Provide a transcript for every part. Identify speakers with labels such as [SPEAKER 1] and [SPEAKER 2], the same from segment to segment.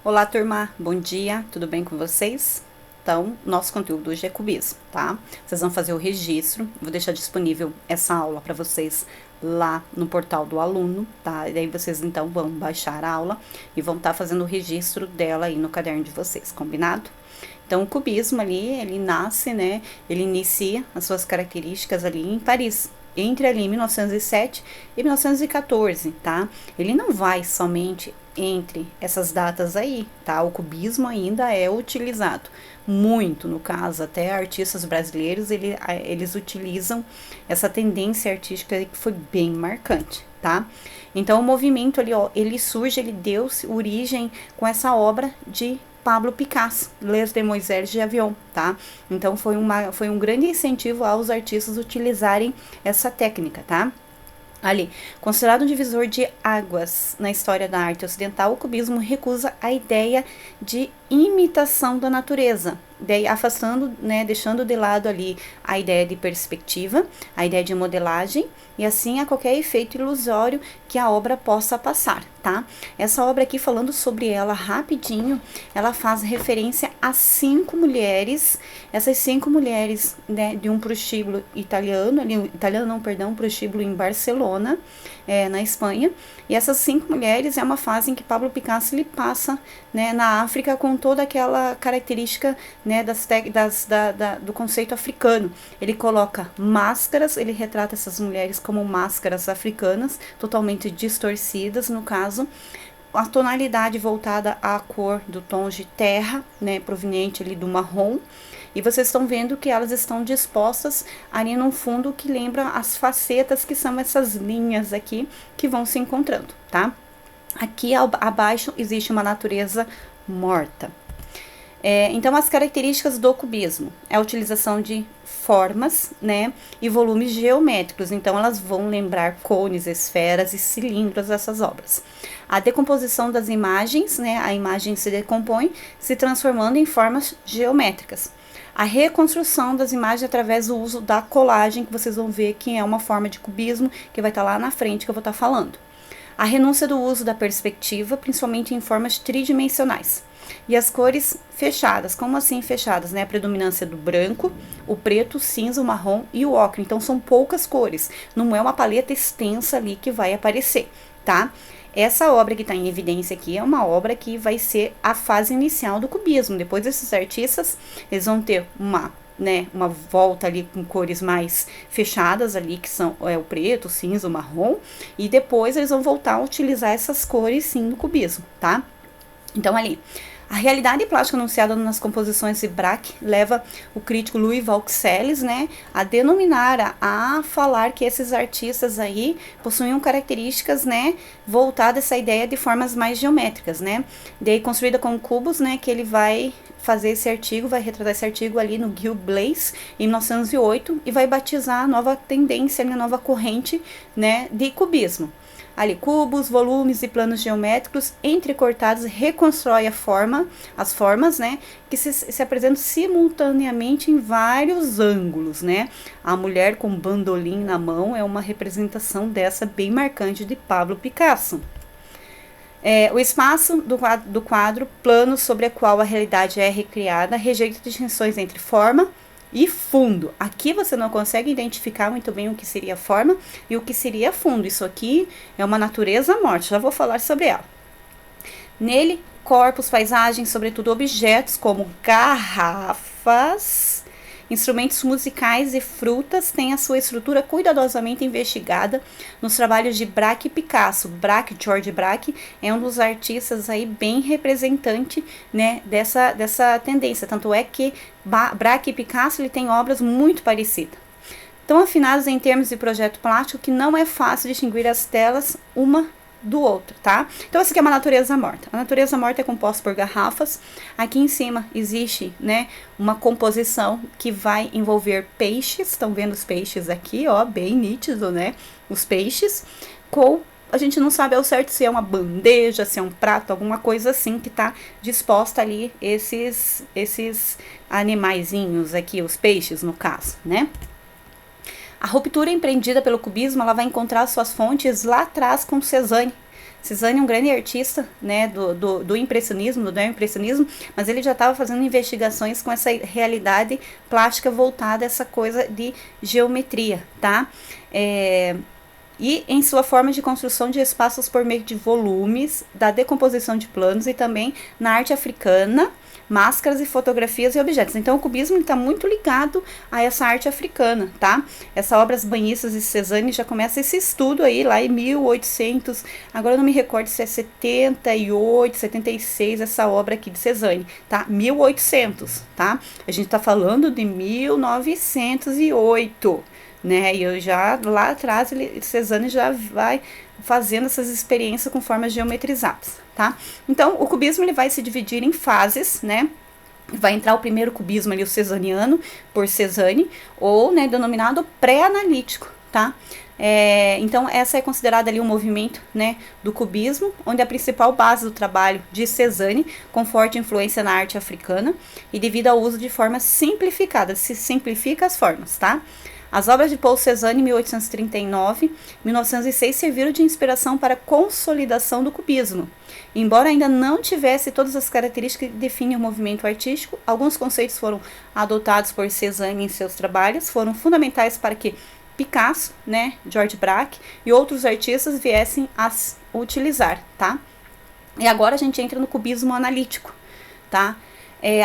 [SPEAKER 1] Olá, turma, bom dia, tudo bem com vocês? Então, nosso conteúdo hoje é cubismo, tá? Vocês vão fazer o registro, vou deixar disponível essa aula para vocês lá no portal do aluno, tá? E daí vocês então vão baixar a aula e vão estar fazendo o registro dela aí no caderno de vocês, combinado? Então, o cubismo ali, ele nasce, né? Ele inicia as suas características ali em Paris, entre ali 1907 e 1914, tá? Ele não vai somente entre essas datas aí, tá? O cubismo ainda é utilizado muito, no caso, até artistas brasileiros, eles utilizam essa tendência artística que foi bem marcante, tá? Então, o movimento ali, ó, ele surge, ele deu origem com essa obra de Pablo Picasso, Les Demoiselles de Avion, tá? Então, foi um grande incentivo aos artistas utilizarem essa técnica, tá? Ali, considerado um divisor de águas na história da arte ocidental, o cubismo recusa a ideia de imitação da natureza, daí afastando, né, deixando de lado ali a ideia de perspectiva, a ideia de modelagem e assim a qualquer efeito ilusório que a obra possa passar, tá? Essa obra aqui, falando sobre ela rapidinho, ela faz referência a 5 mulheres, essas 5 mulheres, né, de um prostíbulo italiano, um prostíbulo em Barcelona, na Espanha, e essas 5 mulheres é uma fase em que Pablo Picasso ele passa, né, na África com toda aquela característica, né, do conceito africano. Ele coloca máscaras, ele retrata essas mulheres como máscaras africanas, totalmente distorcidas, no caso, a tonalidade voltada à cor do tom de terra, né, proveniente ali do marrom, e vocês estão vendo que elas estão dispostas ali num fundo que lembra as facetas, que são essas linhas aqui que vão se encontrando, tá? Aqui abaixo existe uma natureza morta. Então, as características do cubismo é a utilização de formas, né, e volumes geométricos. Então, elas vão lembrar cones, esferas e cilindros dessas obras. A decomposição das imagens, né, a imagem se decompõe, se transformando em formas geométricas. A reconstrução das imagens através do uso da colagem, que vocês vão ver que é uma forma de cubismo, que vai estar lá na frente que eu vou estar falando. A renúncia do uso da perspectiva, principalmente em formas tridimensionais. E as cores fechadas, como assim fechadas, né? A predominância do branco, o preto, o cinza, o marrom e o ocre. Então, são poucas cores, não é uma paleta extensa ali que vai aparecer, tá? Essa obra que está em evidência aqui é uma obra que vai ser a fase inicial do cubismo. Depois, esses artistas, eles vão ter uma volta ali com cores mais fechadas ali, que são o preto, o cinza, o marrom, e depois eles vão voltar a utilizar essas cores sim no cubismo, tá? Então, ali, a realidade plástica anunciada nas composições de Braque leva o crítico Louis Vauxelles, né, a denominar, a falar que esses artistas aí possuíam características, né, voltadas a essa ideia de formas mais geométricas, né, daí construída com cubos, né, que ele vai fazer esse artigo, vai retratar esse artigo ali no Gil Blas, em 1908, e vai batizar a nova tendência, a nova corrente, né, de cubismo. Ali, cubos, volumes e planos geométricos entrecortados reconstrói as formas, né, que se apresentam simultaneamente em vários ângulos, né. A mulher com bandolim na mão é uma representação dessa bem marcante de Pablo Picasso. O espaço do quadro, plano sobre o qual a realidade é recriada, rejeita distinções entre forma e fundo. Aqui você não consegue identificar muito bem o que seria forma e o que seria fundo. Isso aqui é uma natureza morta, já vou falar sobre ela. Nele, corpos, paisagens, sobretudo objetos como garrafas, instrumentos musicais e frutas têm a sua estrutura cuidadosamente investigada nos trabalhos de Braque e Picasso. George Braque é um dos artistas aí bem representante, né, dessa tendência. Tanto é que Braque e Picasso ele tem obras muito parecidas. Tão afinados em termos de projeto plástico que não é fácil distinguir as telas uma do outro, tá? Então, essa aqui é uma natureza morta. A natureza morta é composta por garrafas. Aqui em cima existe, né, uma composição que vai envolver peixes. Estão vendo os peixes aqui, ó, bem nítido, né? Os peixes. A gente não sabe ao certo se é uma bandeja, se é um prato, alguma coisa assim que tá disposta ali esses animaizinhos aqui, os peixes no caso, né? A ruptura empreendida pelo cubismo, ela vai encontrar suas fontes lá atrás com Cézanne. Cézanne é um grande artista, né, do impressionismo, do neoimpressionismo, mas ele já estava fazendo investigações com essa realidade plástica voltada a essa coisa de geometria, tá? E em sua forma de construção de espaços por meio de volumes, da decomposição de planos e também na arte africana, máscaras e fotografias e objetos. Então o cubismo está muito ligado a essa arte africana, tá? Essa obra As Banhistas de Cézanne já começa esse estudo aí lá em 1800, agora eu não me recordo se é 78, 76 essa obra aqui de Cézanne, tá? 1800, tá? A gente tá falando de 1908, né? E eu já lá atrás Cézanne já vai fazendo essas experiências com formas geometrizadas, tá? Então o cubismo ele vai se dividir em fases, né? Vai entrar o primeiro cubismo ali, o cezaniano, por Cézanne, ou, né, denominado pré-analítico, tá? Então essa é considerada ali um movimento, né, do cubismo, onde a principal base do trabalho de Cézanne, com forte influência na arte africana, e devido ao uso de formas simplificadas, se simplifica as formas, tá? As obras de Paul Cézanne, 1839, 1906, serviram de inspiração para a consolidação do cubismo. Embora ainda não tivesse todas as características que definem o movimento artístico, alguns conceitos foram adotados por Cézanne em seus trabalhos, foram fundamentais para que Picasso, né, George Braque e outros artistas viessem a utilizar, tá? E agora a gente entra no cubismo analítico, tá?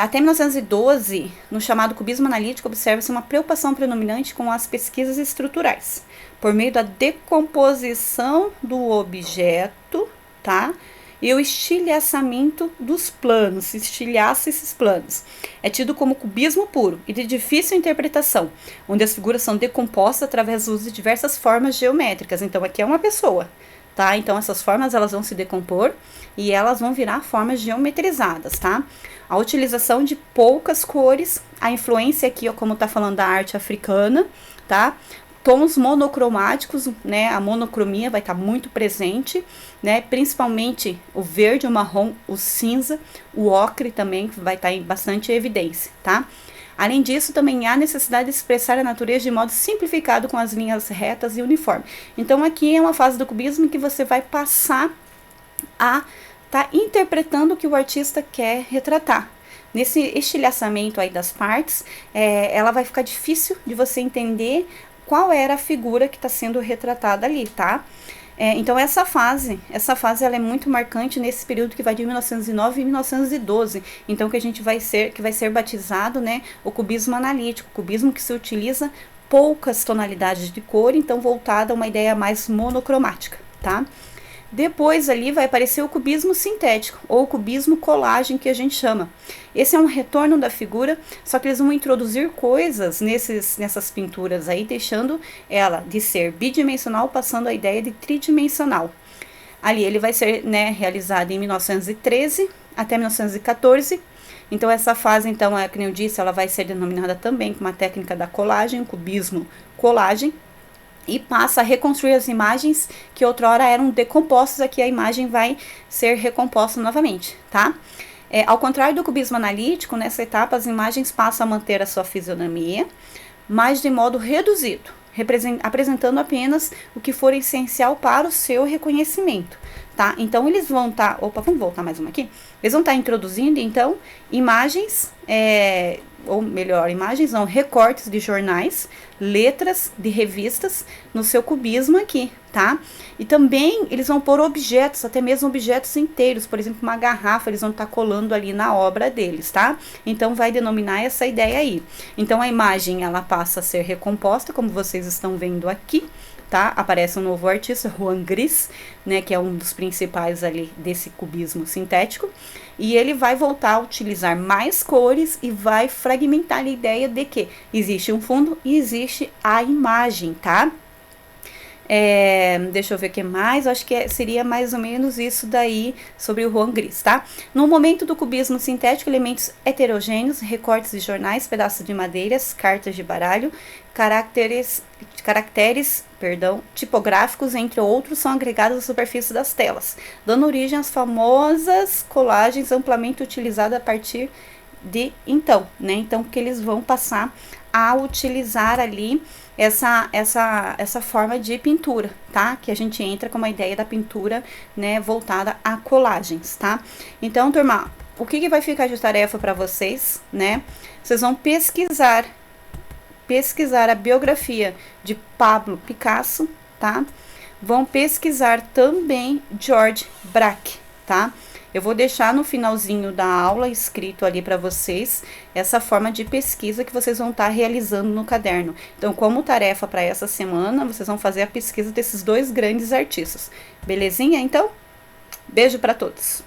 [SPEAKER 1] Até 1912, no chamado cubismo analítico, observa-se uma preocupação predominante com as pesquisas estruturais, por meio da decomposição do objeto, tá? E o estilhaçamento dos planos, se estilhaça esses planos. É tido como cubismo puro e de difícil interpretação, onde as figuras são decompostas através do uso de diversas formas geométricas. Então, aqui é uma pessoa, tá? Então, essas formas elas vão se decompor e elas vão virar formas geometrizadas, tá? A utilização de poucas cores, a influência aqui, ó, como tá falando da arte africana, tá? Tons monocromáticos, né? A monocromia vai estar muito presente, né? Principalmente o verde, o marrom, o cinza, o ocre também vai estar em bastante evidência, tá? Além disso, também há necessidade de expressar a natureza de modo simplificado com as linhas retas e uniformes. Então, aqui é uma fase do cubismo que você vai passar a tá interpretando o que o artista quer retratar. Nesse estilhaçamento aí das partes, ela vai ficar difícil de você entender qual era a figura que está sendo retratada ali, tá? Então essa fase ela é muito marcante nesse período que vai de 1909 a 1912. Então que vai ser batizado, né, o cubismo analítico, o cubismo que se utiliza poucas tonalidades de cor, então voltada a uma ideia mais monocromática, tá? Depois ali vai aparecer o cubismo sintético, ou cubismo colagem, que a gente chama. Esse é um retorno da figura, só que eles vão introduzir coisas nessas pinturas aí, deixando ela de ser bidimensional, passando a ideia de tridimensional. Ali ele vai ser, né, realizado em 1913 até 1914. Então essa fase, então, como eu disse, ela vai ser denominada também como a técnica da colagem, o cubismo colagem. E passa a reconstruir as imagens que outrora eram decompostas, aqui a imagem vai ser recomposta novamente, tá? Ao contrário do cubismo analítico, nessa etapa as imagens passam a manter a sua fisionomia, mas de modo reduzido, apresentando apenas o que for essencial para o seu reconhecimento, tá? Então eles vão estar, vamos voltar mais uma aqui, eles vão estar introduzindo então imagens, ou melhor, imagens não, recortes de jornais, letras de revistas no seu cubismo aqui, tá? E também eles vão pôr objetos, até mesmo objetos inteiros, por exemplo, uma garrafa, eles vão estar colando ali na obra deles, tá? Então vai denominar essa ideia aí. Então a imagem ela passa a ser recomposta, como vocês estão vendo aqui, tá? Aparece um novo artista, Juan Gris, né, que é um dos principais ali desse cubismo sintético, e ele vai voltar a utilizar mais cores e vai fragmentar a ideia de que existe um fundo e existe a imagem, tá? Deixa eu ver o que mais, acho que seria mais ou menos isso daí sobre o Juan Gris, tá? No momento do cubismo sintético, elementos heterogêneos, recortes de jornais, pedaços de madeiras, cartas de baralho, caracteres tipográficos, entre outros, são agregados à superfície das telas, dando origem às famosas colagens amplamente utilizadas a partir de então, né? Então que eles vão passar a utilizar ali essa forma de pintura, tá? Que a gente entra com uma ideia da pintura, né, voltada a colagens, tá? Então, turma, o que vai ficar de tarefa para vocês, né? Vocês vão pesquisar a biografia de Pablo Picasso, tá? Vão pesquisar também George Braque, tá? Eu vou deixar no finalzinho da aula escrito ali para vocês essa forma de pesquisa que vocês vão estar realizando no caderno. Então, como tarefa para essa semana, vocês vão fazer a pesquisa desses dois grandes artistas. Belezinha? Então, beijo para todos.